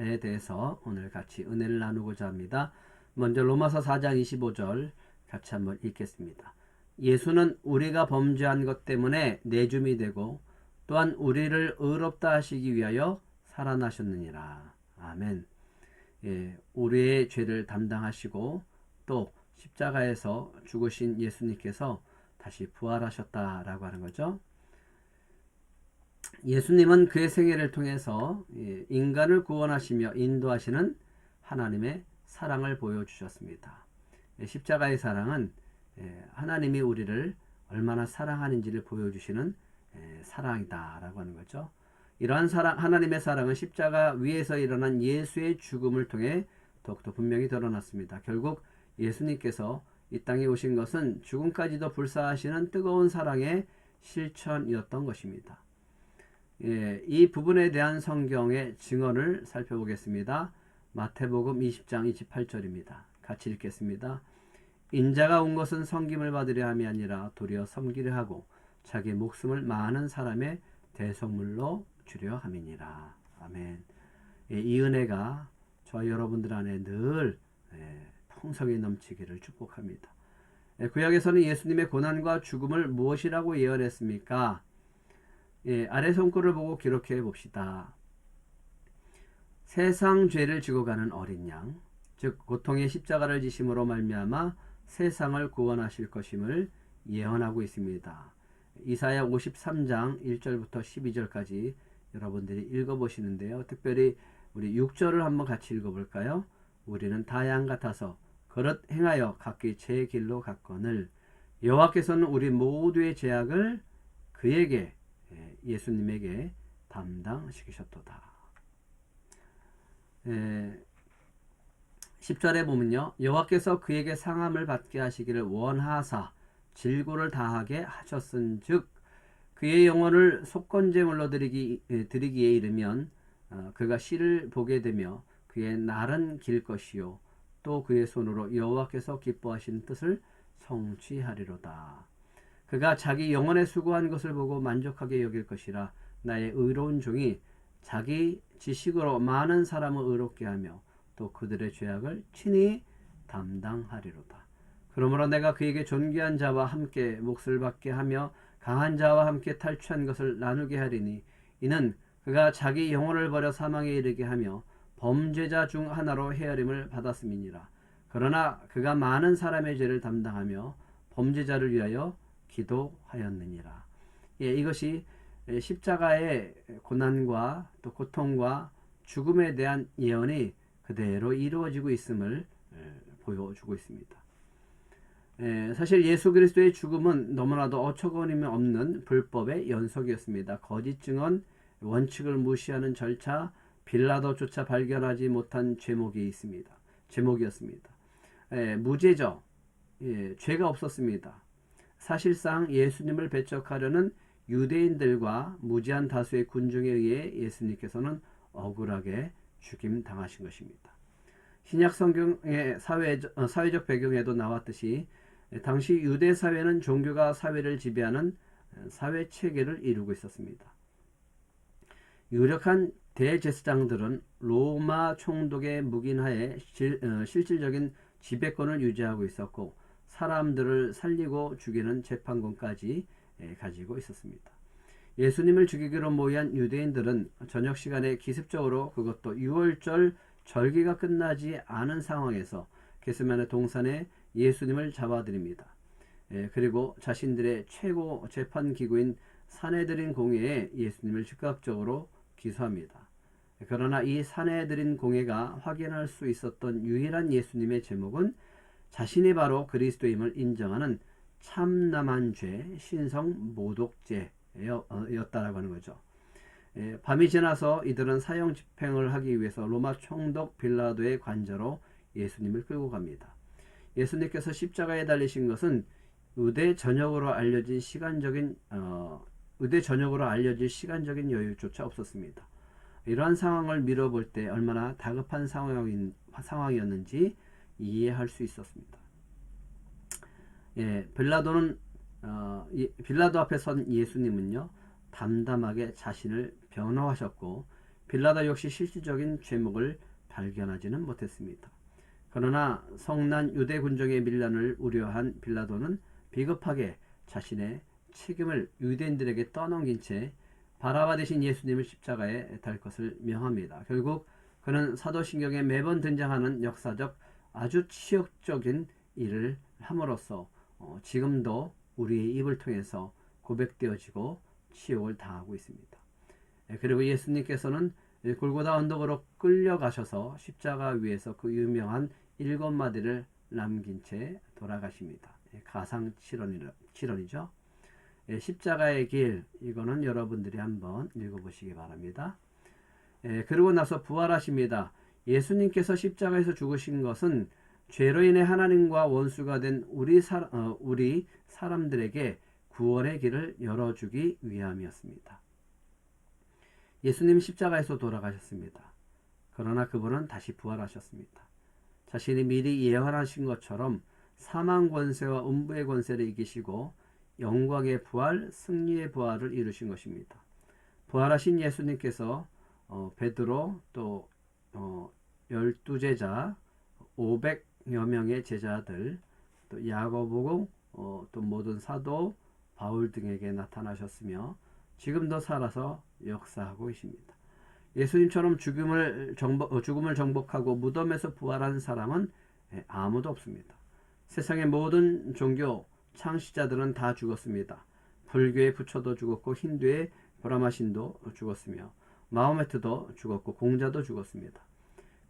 부분에 대해서 오늘 같이 은혜를 나누고자 합니다. 먼저 로마서 4장 25절 같이 한번 읽겠습니다. 예수는 우리가 범죄한 것 때문에 내줌이 되고 또한 우리를 의롭다 하시기 위하여 살아나셨느니라. 아멘. 우리의 죄를 담당하시고 또 십자가에서 죽으신 예수님께서 다시 부활하셨다라고 하는 거죠. 예수님은 그의 생애를 통해서 인간을 구원하시며 인도하시는 하나님의 사랑을 보여주셨습니다. 십자가의 사랑은 하나님이 우리를 얼마나 사랑하는지를 보여주시는 사랑이다라고 하는 거죠. 이러한 사랑, 하나님의 사랑은 십자가 위에서 일어난 예수의 죽음을 통해 더욱더 분명히 드러났습니다. 결국 예수님께서 이 땅에 오신 것은 죽음까지도 불사하시는 뜨거운 사랑의 실천이었던 것입니다. 이 부분에 대한 성경의 증언을 살펴보겠습니다. 마태복음 20장 28절입니다. 같이 읽겠습니다. 인자가 온 것은 섬김을 받으려 함이 아니라 도리어 섬기려 하고 자기 목숨을 많은 사람의 대속물로 주려 함이니라. 아멘. 이 은혜가 저와 여러분들 안에 늘 풍성히 넘치기를 축복합니다. 구약에서는 예수님의 고난과 죽음을 무엇이라고 예언했습니까? 아래 손글을 보고 기록해 봅시다. 세상 죄를 지고 가는 어린 양, 즉 고통의 십자가를 지심으로 말미암아 세상을 구원하실 것임을 예언하고 있습니다. 이사야 53장 1절부터 12절까지 여러분들이 읽어보시는데요. 특별히 우리 6절을 한번 같이 읽어볼까요? 우리는 다 양 같아서 그릇 행하여 각기 제 길로 갔거늘 여호와께서는 우리 모두의 죄악을 그에게 예수님에게 담당시키셨도다. 10절에 보면요. 여호와께서 그에게 상함을 받게 하시기를 원하사 질고를 다하게 하셨은즉 그의 영혼을 속건제물로 드리기에 이르면 그가 씨를 보게 되며 그의 날은 길 것이요 또 그의 손으로 여호와께서 기뻐하신 뜻을 성취하리로다. 그가 자기 영혼에 수고한 것을 보고 만족하게 여길 것이라. 나의 의로운 종이 자기 지식으로 많은 사람을 의롭게 하며 또 그들의 죄악을 친히 담당하리로다. 그러므로 내가 그에게 존귀한 자와 함께 몫을 받게 하며 강한 자와 함께 탈취한 것을 나누게 하리니 이는 그가 자기 영혼을 버려 사망에 이르게 하며 범죄자 중 하나로 헤아림을 받았음이니라. 그러나 그가 많은 사람의 죄를 담당하며 범죄자를 위하여 기도하였느니라. 이것이 십자가의 고난과 또 고통과 죽음에 대한 예언이 그대로 이루어지고 있음을 보여주고 있습니다. 사실 예수 그리스도의 죽음은 너무나도 어처구니 없는 불법의 연속이었습니다. 거짓 증언, 원칙을 무시하는 절차, 빌라도조차 발견하지 못한 제목이었습니다. 무죄죠. 죄가 없었습니다. 사실상 예수님을 배척하려는 유대인들과 무지한 다수의 군중에 의해 예수님께서는 억울하게 죽임당하신 것입니다. 신약 성경의 사회적 배경에도 나왔듯이 당시 유대 사회는 종교가 사회를 지배하는 사회 체계를 이루고 있었습니다. 유력한 대제사장들은 로마 총독의 묵인하에 실질적인 지배권을 유지하고 있었고 사람들을 살리고 죽이는 재판권까지 가지고 있었습니다. 예수님을 죽이기로 모의한 유대인들은 저녁 시간에 기습적으로 그것도 6월절 절기가 끝나지 않은 상황에서 겟세마네 동산에 예수님을 잡아들입니다. 그리고 자신들의 최고 재판기구인 산헤드린 공회에 예수님을 즉각적으로 기소합니다. 그러나 이 산헤드린 공회가 확인할 수 있었던 유일한 예수님의 제목은 자신이 바로 그리스도임을 인정하는 참남한 죄, 신성 모독죄였다라고 하는 거죠. 밤이 지나서 이들은 사형 집행을 하기 위해서 로마 총독 빌라도의 관저로 예수님을 끌고 갑니다. 예수님께서 십자가에 달리신 것은 의대 전역으로 알려질 시간적인 여유조차 없었습니다. 이러한 상황을 미뤄볼 때 얼마나 다급한 상황이었는지 이해할 수 있었습니다. 빌라도 앞에 선 예수님은요 담담하게 자신을 변호하셨고 빌라도 역시 실질적인 죄목을 발견하지는 못했습니다. 그러나 성난 유대 군정의 밀란을 우려한 빌라도는 비겁하게 자신의 책임을 유대인들에게 떠넘긴 채 바라바 대신 예수님을 십자가에 달 것을 명합니다. 결국 그는 사도신경에 매번 등장하는 역사적 아주 치욕적인 일을 함으로써 지금도 우리의 입을 통해서 고백되어지고 치욕을 당하고 있습니다. 그리고 예수님께서는 골고다 언덕으로 끌려가셔서 십자가 위에서 그 유명한 7마디를 남긴 채 돌아가십니다. 가상 칠언이죠. 십자가의 길, 이거는 여러분들이 한번 읽어보시기 바랍니다. 그러고 나서 부활하십니다. 예수님께서 십자가에서 죽으신 것은 죄로 인해 하나님과 원수가 된 우리 사람들에게 구원의 길을 열어주기 위함이었습니다. 예수님 십자가에서 돌아가셨습니다. 그러나 그분은 다시 부활하셨습니다. 자신이 미리 예언하신 것처럼 사망 권세와 음부의 권세를 이기시고 영광의 부활, 승리의 부활을 이루신 것입니다. 부활하신 예수님께서 베드로 또 12제자 500여 명의 제자들 또 야고보고 또 모든 사도 바울 등에게 나타나셨으며 지금도 살아서 역사하고 계십니다. 예수님처럼 죽음을 정복하고 무덤에서 부활한 사람은 아무도 없습니다. 세상의 모든 종교 창시자들은 다 죽었습니다. 불교의 부처도 죽었고 힌두의 브라마신도 죽었으며 마호메트도 죽었고 공자도 죽었습니다.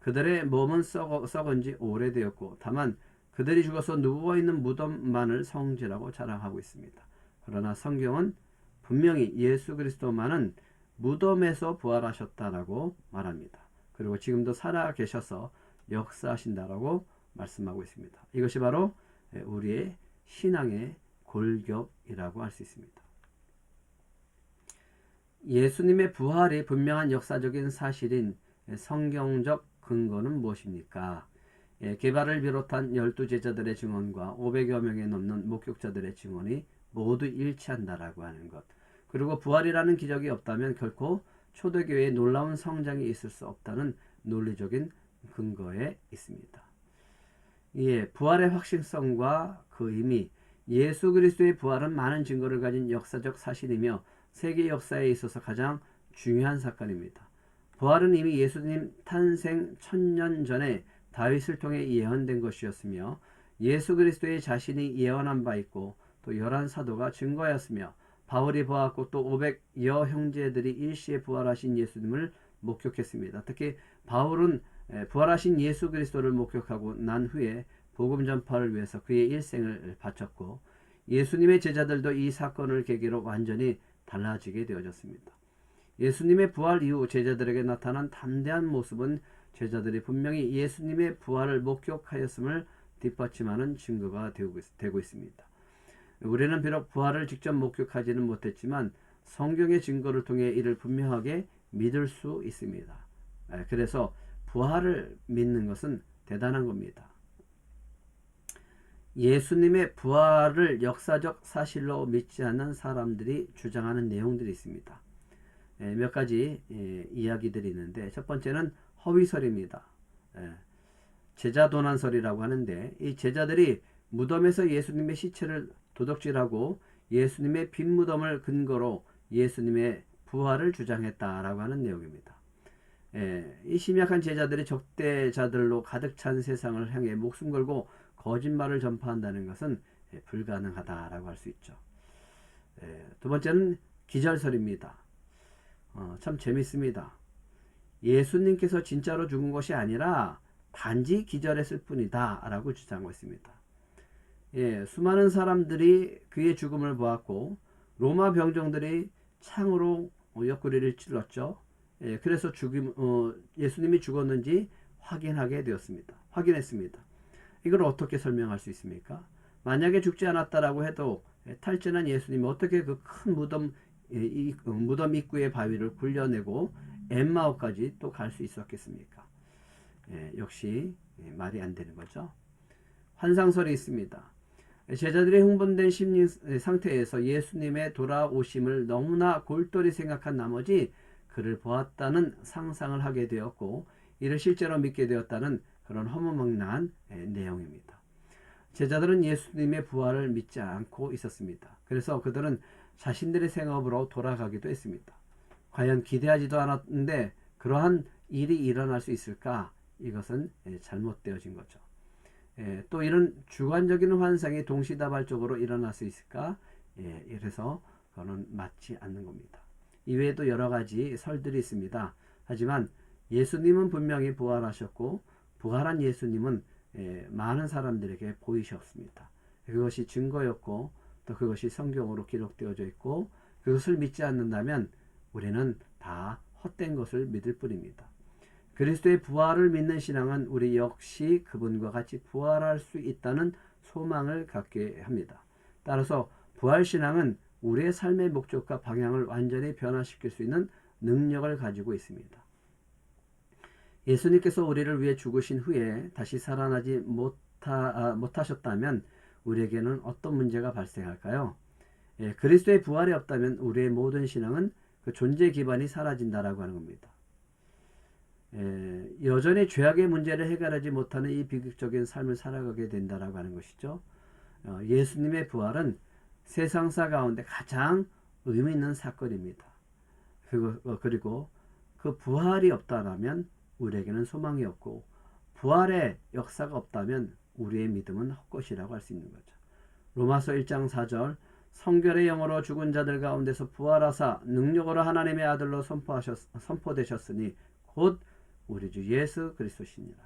그들의 몸은 썩은 지 오래되었고 다만 그들이 죽어서 누워있는 무덤만을 성지라고 자랑하고 있습니다. 그러나 성경은 분명히 예수 그리스도만은 무덤에서 부활하셨다라고 말합니다. 그리고 지금도 살아 계셔서 역사하신다라고 말씀하고 있습니다. 이것이 바로 우리의 신앙의 골격이라고 할 수 있습니다. 예수님의 부활이 분명한 역사적인 사실인 성경적 근거는 무엇입니까? 게바를 비롯한 12제자들의 증언과 500여 명에 넘는 목격자들의 증언이 모두 일치한다라고 하는 것. 그리고 부활이라는 기적이 없다면 결코 초대교회의 놀라운 성장이 있을 수 없다는 논리적인 근거에 있습니다. 부활의 확실성과 그 의미, 예수 그리스도의 부활은 많은 증거를 가진 역사적 사실이며 세계 역사에 있어서 가장 중요한 사건입니다. 부활은 이미 예수님 탄생 1000년 전에 다윗을 통해 예언된 것이었으며 예수 그리스도의 자신이 예언한 바 있고 또 11사도가 증거하였으며 바울이 보았고 또 500여 형제들이 일시에 부활하신 예수님을 목격했습니다. 특히 바울은 부활하신 예수 그리스도를 목격하고 난 후에 복음 전파를 위해서 그의 일생을 바쳤고 예수님의 제자들도 이 사건을 계기로 완전히 달라지게 되어졌습니다. 예수님의 부활 이후 제자들에게 나타난 담대한 모습은 제자들이 분명히 예수님의 부활을 목격하였음을 뒷받침하는 증거가 되고 있습니다. 우리는 비록 부활을 직접 목격하지는 못했지만 성경의 증거를 통해 이를 분명하게 믿을 수 있습니다. 그래서 부활을 믿는 것은 대단한 겁니다. 예수님의 부활을 역사적 사실로 믿지 않는 사람들이 주장하는 내용들이 있습니다. 몇 가지 이야기들이 있는데 첫 번째는 허위설입니다. 제자도난설이라고 하는데 이 제자들이 무덤에서 예수님의 시체를 도둑질하고 예수님의 빈 무덤을 근거로 예수님의 부활을 주장했다라고 하는 내용입니다. 이 심약한 제자들이 적대자들로 가득 찬 세상을 향해 목숨 걸고 거짓말을 전파한다는 것은 불가능하다라고 할 수 있죠. 두 번째는 기절설입니다. 참 재밌습니다. 예수님께서 진짜로 죽은 것이 아니라 단지 기절했을 뿐이다 라고 주장하고 있습니다. 수많은 사람들이 그의 죽음을 보았고 로마 병정들이 창으로 옆구리를 찔렀죠. 그래서 예수님이 죽었는지 확인했습니다. 이걸 어떻게 설명할 수 있습니까? 만약에 죽지 않았다라고 해도 탈진한 예수님이 어떻게 그 큰 무덤 입구의 바위를 굴려내고 엠마오까지 또 갈 수 있었겠습니까? 역시 말이 안 되는 거죠. 환상설이 있습니다. 제자들이 흥분된 심리 상태에서 예수님의 돌아오심을 너무나 골똘히 생각한 나머지 그를 보았다는 상상을 하게 되었고 이를 실제로 믿게 되었다는 그런 허무맹랑한 내용입니다. 제자들은 예수님의 부활을 믿지 않고 있었습니다. 그래서 그들은 자신들의 생업으로 돌아가기도 했습니다. 과연 기대하지도 않았는데 그러한 일이 일어날 수 있을까? 이것은 잘못되어진 거죠. 또 이런 주관적인 환상이 동시다발적으로 일어날 수 있을까? 이래서 그거는 맞지 않는 겁니다. 이외에도 여러 가지 설들이 있습니다. 하지만 예수님은 분명히 부활하셨고 부활한 예수님은 많은 사람들에게 보이셨습니다. 그것이 증거였고 또 그것이 성경으로 기록되어져 있고 그것을 믿지 않는다면 우리는 다 헛된 것을 믿을 뿐입니다. 그리스도의 부활을 믿는 신앙은 우리 역시 그분과 같이 부활할 수 있다는 소망을 갖게 합니다. 따라서 부활신앙은 우리의 삶의 목적과 방향을 완전히 변화시킬 수 있는 능력을 가지고 있습니다. 예수님께서 우리를 위해 죽으신 후에 다시 살아나지 못하셨다면 우리에게는 어떤 문제가 발생할까요? 그리스도의 부활이 없다면 우리의 모든 신앙은 그 존재 기반이 사라진다라고 하는 겁니다. 여전히 죄악의 문제를 해결하지 못하는 이 비극적인 삶을 살아가게 된다라고 하는 것이죠. 예수님의 부활은 세상사 가운데 가장 의미 있는 사건입니다. 그리고 그 부활이 없다면 우리에게는 소망이 없고 부활의 역사가 없다면 우리의 믿음은 헛것이라고 할 수 있는 거죠. 로마서 1장 4절 성결의 영으로 죽은 자들 가운데서 부활하사 능력으로 하나님의 아들로 선포되셨으니 곧 우리 주 예수 그리스도시니라.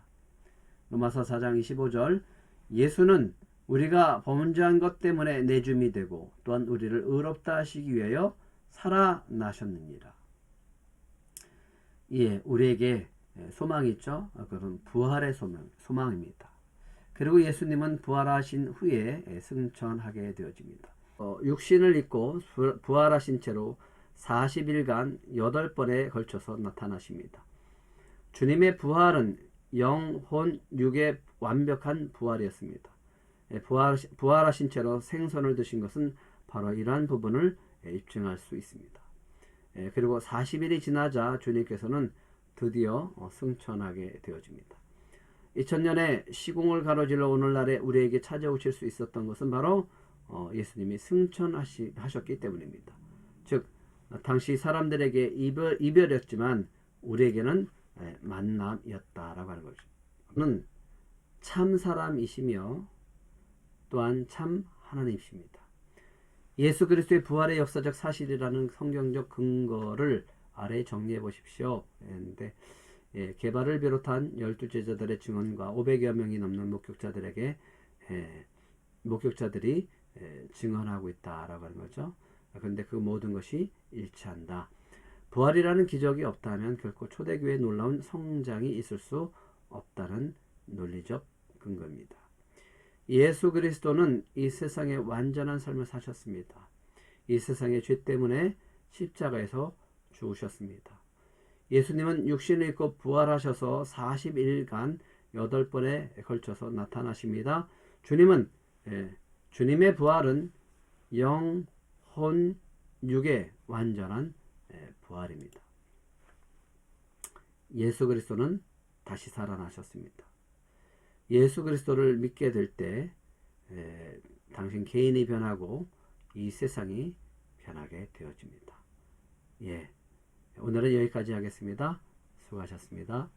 로마서 4장 25절 예수는 우리가 범죄한 것 때문에 내줌이 되고 또한 우리를 의롭다 하시기 위하여 살아나셨느니라. 우리에게 소망이 있죠. 그건 부활의 소망입니다. 그리고 예수님은 부활하신 후에 승천하게 되어집니다. 육신을 입고 부활하신 채로 40일간 8번에 걸쳐서 나타나십니다. 주님의 부활은 영, 혼, 육의 완벽한 부활이었습니다. 부활하신 채로 생선을 드신 것은 바로 이러한 부분을 입증할 수 있습니다. 그리고 40일이 지나자 주님께서는 드디어 승천하게 되어집니다. 2000년의 시공을 가로질러 오늘날에 우리에게 찾아오실 수 있었던 것은 바로 예수님이 승천하셨기 때문입니다. 즉 당시 사람들에게 이별이었지만 우리에게는 만남이었다라고 하는 거죠. 그는 참 사람이시며 또한 참 하나님이십니다. 예수 그리스도의 부활의 역사적 사실이라는 성경적 근거를 아래 정리해 보십시오. 했는데 개발을 비롯한 12제자들의 증언과 500여 명이 넘는 목격자들이 증언하고 있다라고 하는 거죠. 그런데 그 모든 것이 일치한다. 부활이라는 기적이 없다면 결코 초대교회의 놀라운 성장이 있을 수 없다는 논리적 근거입니다. 예수 그리스도는 이 세상에 완전한 삶을 사셨습니다. 이 세상의 죄 때문에 십자가에서 죽으셨습니다. 예수님은 육신을 입고 부활하셔서 40일간 8번에 걸쳐서 나타나십니다. 주님의 부활은 영, 혼, 육의 완전한 부활입니다. 예수 그리스도는 다시 살아나셨습니다. 예수 그리스도를 믿게 될 때 당신 개인이 변하고 이 세상이 변하게 되어집니다. 오늘은 여기까지 하겠습니다. 수고하셨습니다.